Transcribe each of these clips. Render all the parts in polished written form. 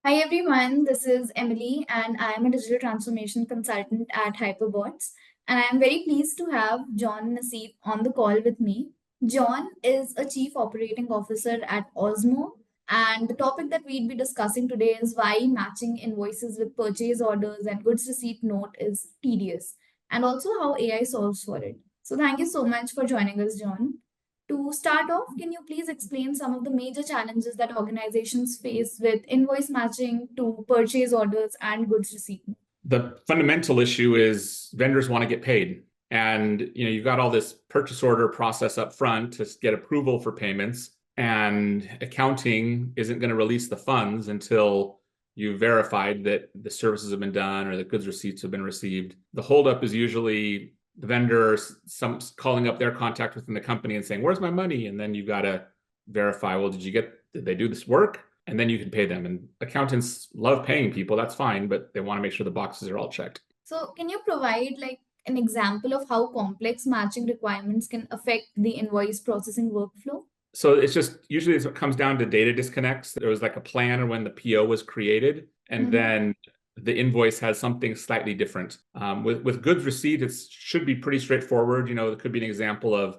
Hi everyone, this is Emily and I am a digital transformation consultant at Hyperbots. And I am very pleased to have Jon Naseath on the call with me. Jon is a chief operating officer at Osmo. And the topic that we'd be discussing today is why matching invoices with purchase orders and goods receipt note is tedious, and also how AI solves for it. So, thank you so much for joining us, Jon. To start off, can you please explain some of the major challenges that organizations face with invoice matching to purchase orders and goods receipt? The fundamental issue is vendors want to get paid. And you've got all this purchase order process up front to get approval for payments, and accounting isn't going to release the funds until you've verified that the services have been done or the goods receipts have been received. The holdup is usually the vendor calling up their contact within the company and saying, "Where's my money?" And then you've got to verify, well, did they do this work? And then you can pay them. And accountants love paying people, that's fine, but they want to make sure the boxes are all checked. So, can you provide an example of how complex matching requirements can affect the invoice processing workflow? So it's just usually it comes down to data disconnects. There was like a plan when the PO was created, and then the invoice has something slightly different. With goods receipt, it should be pretty straightforward. It could be an example of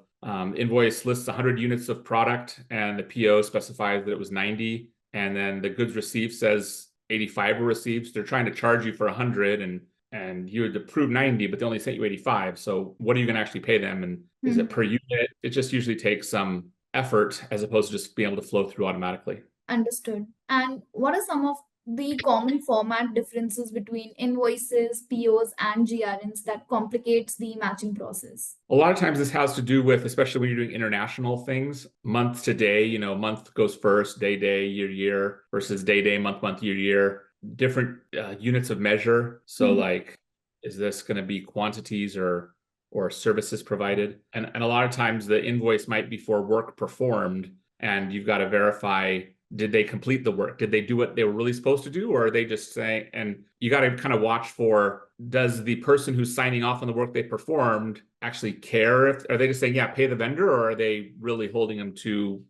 invoice lists 100 units of product, and the PO specifies that it was 90, and then the goods received says 85 were received. So they're trying to charge you for 100, and you would approve 90, but they only sent you 85. So what are you going to actually pay them? And is it per unit? It just usually takes some effort as opposed to just being able to flow through automatically. Understood. And what are some of the common format differences between invoices, POs, and GRNs that complicates the matching process? A lot of times this has to do with, especially when you're doing international things, month to day, month goes first, day, year, versus day, month, year, different units of measure. So like, is this going to be quantities or services provided? And a lot of times the invoice might be for work performed, and you've got to verify, did they complete the work? Did they do what they were really supposed to do? Or are they just saying, and you got to kind of watch for, does the person who's signing off on the work they performed actually care? Are they just saying, yeah, pay the vendor, or are they really holding them to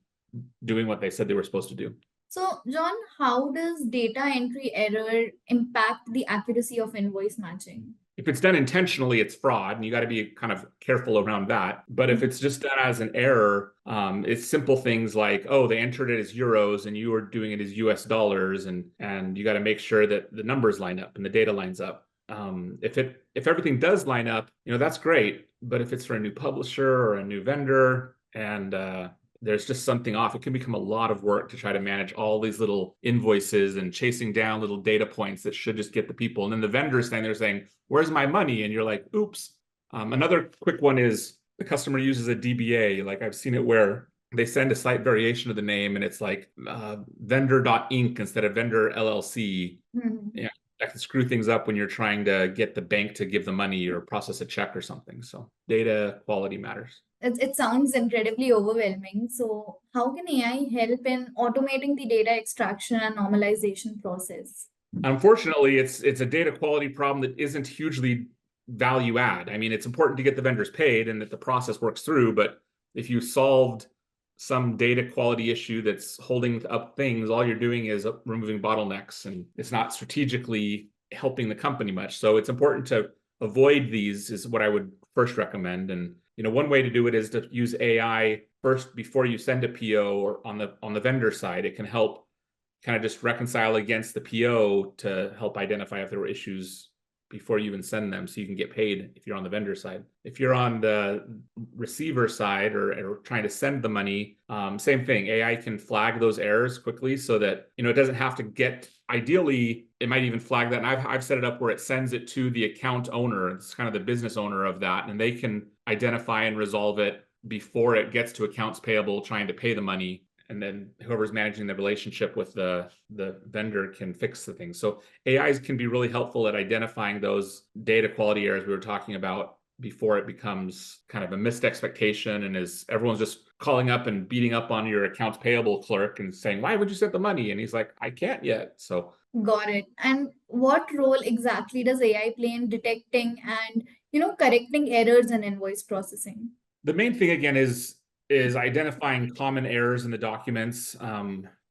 doing what they said they were supposed to do? So, Jon, how does data entry error impact the accuracy of invoice matching? If it's done intentionally, it's fraud, and you got to be kind of careful around that. But if it's just done as an error, it's simple things like, oh, they entered it as euros and you were doing it as US dollars, and you got to make sure that the numbers line up and the data lines up. If everything does line up, that's great. But if it's for a new publisher or a new vendor and there's just something off, it can become a lot of work to try to manage all these little invoices and chasing down little data points that should just get the people. And then the vendor standing there saying, "Where's my money?" And you're like, oops. Another quick one is the customer uses a DBA. Like I've seen it where they send a slight variation of the name and it's like vendor.inc instead of vendor LLC. Yeah, that can screw things up when you're trying to get the bank to give the money or process a check or something. So data quality matters. It sounds incredibly overwhelming. So, how can AI help in automating the data extraction and normalization process? Unfortunately, it's a data quality problem that isn't hugely value add. I mean, it's important to get the vendors paid and that the process works through, but if you solved some data quality issue that's holding up things, all you're doing is removing bottlenecks, and it's not strategically helping the company much. So it's important to avoid these, is what I would first recommend. And one way to do it is to use AI first before you send a PO, or on the vendor side. It can help kind of just reconcile against the PO to help identify if there were issues before you even send them, so you can get paid if you're on the vendor side. If you're on the receiver side or trying to send the money, same thing. AI can flag those errors quickly so that it doesn't have to get. Ideally, it might even flag that, and I've set it up where it sends it to the account owner. It's kind of the business owner of that, and they can identify and resolve it before it gets to accounts payable trying to pay the money. And then whoever's managing the relationship with the vendor can fix the thing. So AIs can be really helpful at identifying those data quality errors we were talking about before it becomes kind of a missed expectation, and everyone's just calling up and beating up on your accounts payable clerk and saying, "Why would you send the money?" And he's like, "I can't yet." So Got it. And what role exactly does AI play in detecting and correcting errors in invoice processing? the main thing again is identifying common errors in the documents.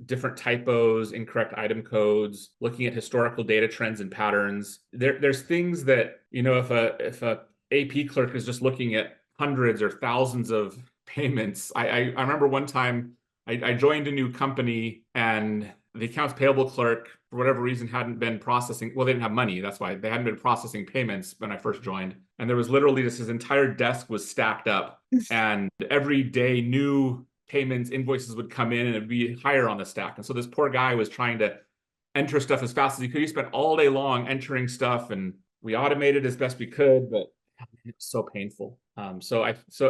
different typos, incorrect item codes, looking at historical data trends and patterns. There's things that, if a AP clerk is just looking at hundreds or thousands of payments. I remember one time I joined a new company and the accounts payable clerk, for whatever reason, hadn't been processing. Well, they didn't have money. That's why they hadn't been processing payments when I first joined. And there was literally just his entire desk was stacked up. And every day, new payments, invoices would come in and it'd be higher on the stack. And so this poor guy was trying to enter stuff as fast as he could. He spent all day long entering stuff, and we automated as best we could, but it's so painful. So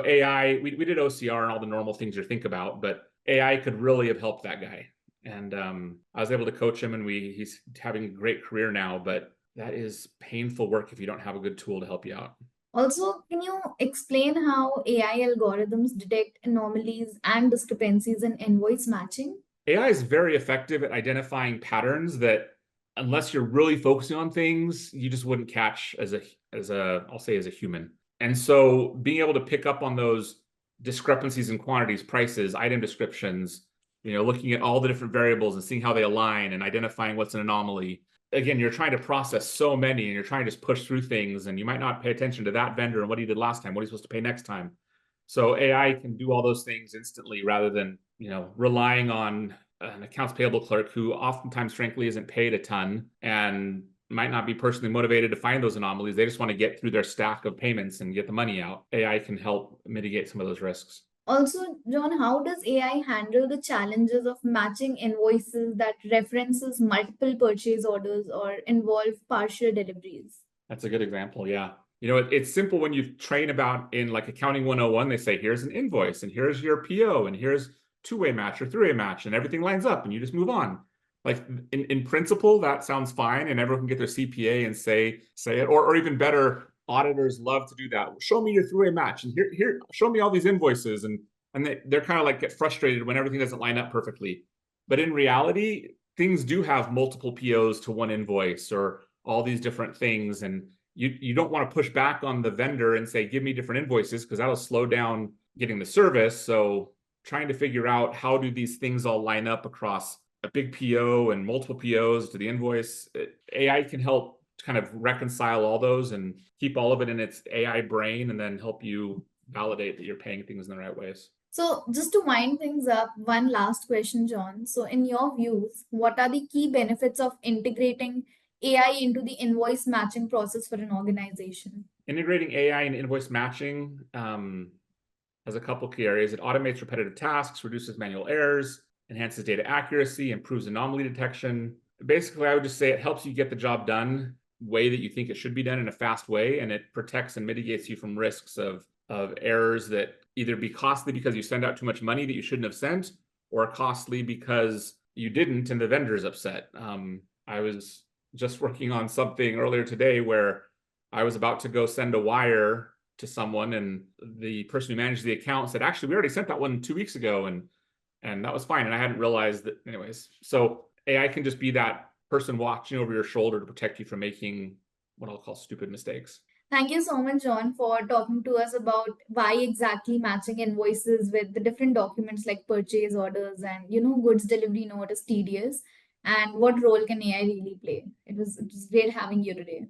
AI, we did OCR and all the normal things you think about, but AI could really have helped that guy. And I was able to coach him, and he's having a great career now, but that is painful work if you don't have a good tool to help you out. Also, can you explain how AI algorithms detect anomalies and discrepancies in invoice matching? AI is very effective at identifying patterns that, unless you're really focusing on things, you just wouldn't catch as I'll say, as a human. And so being able to pick up on those discrepancies in quantities, prices, item descriptions, looking at all the different variables and seeing how they align and identifying what's an anomaly. Again, you're trying to process so many and you're trying to just push through things, and you might not pay attention to that vendor and what he did last time, what he's supposed to pay next time. So AI can do all those things instantly rather than, relying on an accounts payable clerk who oftentimes, frankly, isn't paid a ton and might not be personally motivated to find those anomalies. They just want to get through their stack of payments and get the money out. AI can help mitigate some of those risks. Also, John, how does AI handle the challenges of matching invoices that references multiple purchase orders or involve partial deliveries? That's a good example. Yeah. It's simple when you train about in like accounting 101, they say, here's an invoice and here's your PO and here's two-way match or three-way match, and everything lines up and you just move on. Like in principle, that sounds fine, and everyone can get their CPA and say it, or even better, auditors love to do that. Show me your three-way match, and here, show me all these invoices, and they're kind of like get frustrated when everything doesn't line up perfectly. But in reality, things do have multiple POs to one invoice or all these different things, and you don't want to push back on the vendor and say, give me different invoices, because that'll slow down getting the service. So trying to figure out how do these things all line up across a big PO and multiple POs to the invoice. AI can help kind of reconcile all those and keep all of it in its AI brain, and then help you validate that you're paying things in the right ways. So, just to wind things up, one last question, John. So, in your views, what are the key benefits of integrating AI into the invoice matching process for an organization? Integrating AI and invoice matching has a couple key areas. It automates repetitive tasks, reduces manual errors, enhances data accuracy, improves anomaly detection. Basically, I would just say it helps you get the job done the way that you think it should be done in a fast way, and it protects and mitigates you from risks of errors that either be costly because you send out too much money that you shouldn't have sent, or costly because you didn't and the vendor's upset. I was just working on something earlier today where I was about to go send a wire to someone, and the person who managed the account said, actually, we already sent that one 2 weeks ago, and that was fine. And I hadn't realized that. Anyways, so AI can just be that person watching over your shoulder to protect you from making what I'll call stupid mistakes. Thank you so much, John, for talking to us about why exactly matching invoices with the different documents like purchase orders and goods delivery note is tedious, and what role can AI really play. It was great having you today.